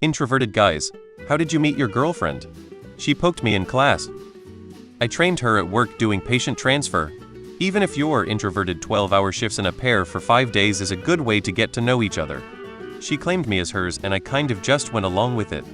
Introverted guys, how did you meet your girlfriend? She poked me in class. I trained her at work doing patient transfer. Even if you're introverted, 12-hour shifts in a pair for 5 days is a good way to get to know each other. She claimed me as hers and I kind of just went along with it.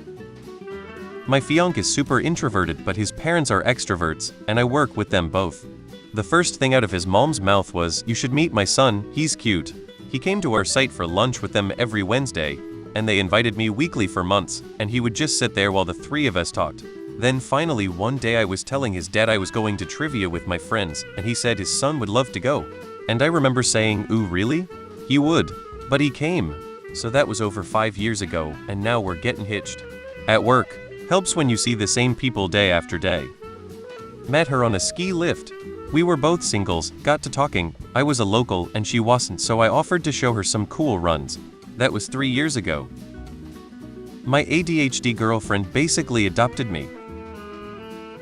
My fiancé is super introverted but his parents are extroverts, and I work with them both. The first thing out of his mom's mouth was, "You should meet my son, he's cute." He came to our site for lunch with them every Wednesday, and they invited me weekly for months, and he would just sit there while the three of us talked. Then finally one day I was telling his dad I was going to trivia with my friends, and he said his son would love to go. And I remember saying, "Ooh, really?" He would. But he came. So that was over 5 years ago, and now we're getting hitched. At work. Helps when you see the same people day after day. Met her on a ski lift. We were both singles, got to talking. I was a local and she wasn't, so I offered to show her some cool runs. That was 3 years ago. My ADHD girlfriend basically adopted me.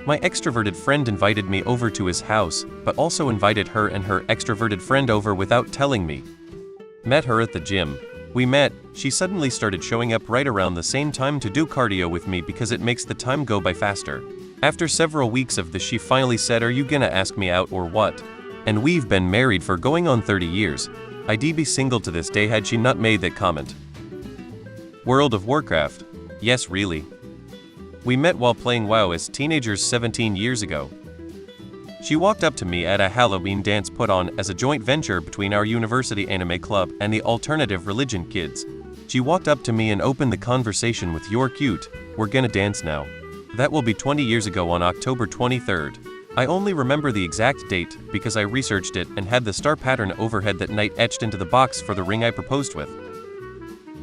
My extroverted friend invited me over to his house, but also invited her and her extroverted friend over without telling me. Met her at the gym. We met, she suddenly started showing up right around the same time to do cardio with me because it makes the time go by faster. After several weeks of this she finally said, "Are you gonna ask me out or what?" And we've been married for going on 30 years. I'd be single to this day had she not made that comment. World of Warcraft. Yes, really. We met while playing WoW as teenagers 17 years ago. She walked up to me at a Halloween dance put on as a joint venture between our university anime club and the alternative religion kids. She walked up to me and opened the conversation with, "You're cute, we're gonna dance now." That will be 20 years ago on October 23rd. I only remember the exact date because I researched it and had the star pattern overhead that night etched into the box for the ring I proposed with.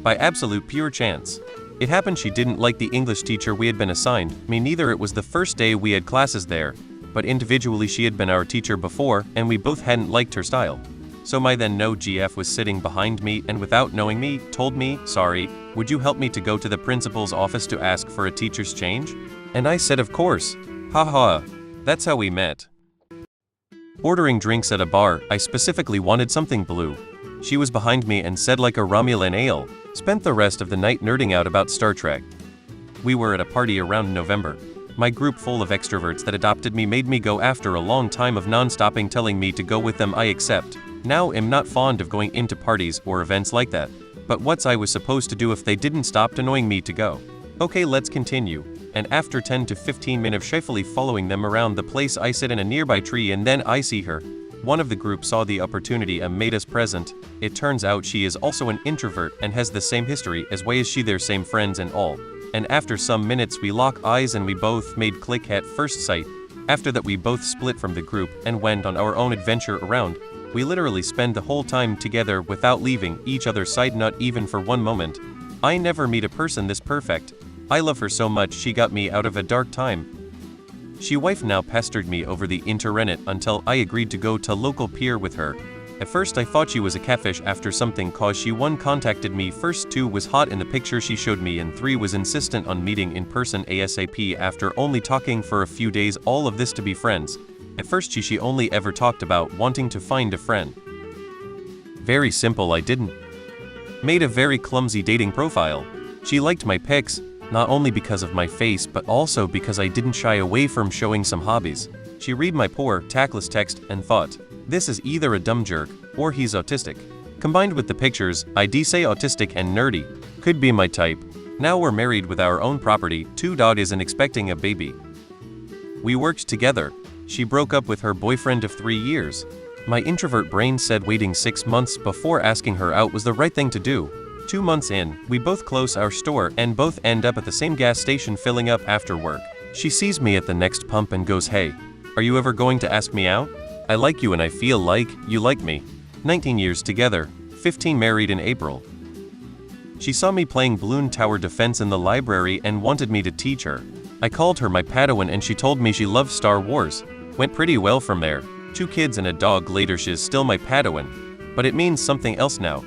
By absolute pure chance. It happened she didn't like the English teacher we had been assigned, me neither. It was the first day we had classes there, but individually she had been our teacher before and we both hadn't liked her style. So my then no GF was sitting behind me and without knowing me, told me, "Sorry, would you help me to go to the principal's office to ask for a teacher's change?" And I said, "Of course." Haha. That's how we met. Ordering drinks at a bar, I specifically wanted something blue. She was behind me and said like a Romulan ale. Spent the rest of the night nerding out about Star Trek. We were at a party around November. My group full of extroverts that adopted me made me go after a long time of non-stopping telling me to go with them. I accept. Now am not fond of going into parties or events like that. But what's I was supposed to do if they didn't stop annoying me to go? Okay, let's continue. And after 10 to 15 minutes of shyfully following them around the place, I sit in a nearby tree and then I see her. One of the group saw the opportunity and made us present. It turns out she is also an introvert and has the same history as way as she, their same friends and all. And after some minutes we lock eyes and we both made click at first sight. After that we both split from the group and went on our own adventure around. We literally spend the whole time together without leaving each other's side, not even for one moment. I never meet a person this perfect. I love her so much she got me out of a dark time. She wife now pestered me over the internet until I agreed to go to local pier with her. At first I thought she was a catfish after something cause she 1 contacted me first, 2 was hot in the picture she showed me, and 3 was insistent on meeting in person ASAP after only talking for a few days, all of this to be friends. At first she only ever talked about wanting to find a friend. Very simple, I didn't. Made a very clumsy dating profile. She liked my pics, not only because of my face but also because I didn't shy away from showing some hobbies. She read my poor, tactless text and thought, "This is either a dumb jerk, or he's autistic." Combined with the pictures, I'd say autistic and nerdy. Could be my type. Now we're married with our own property, 2 daughters and expecting a baby. We worked together. She broke up with her boyfriend of 3 years. My introvert brain said waiting 6 months before asking her out was the right thing to do. 2 months in, we both close our store and both end up at the same gas station filling up after work. She sees me at the next pump and goes, "Hey, are you ever going to ask me out? I like you and I feel like you like me." 19 years together, 15 married in April. She saw me playing Balloon Tower Defense in the library and wanted me to teach her. I called her my Padawan and she told me she loves Star Wars. Went pretty well from there. 2 kids and a dog later, she's still my Padawan. But it means something else now.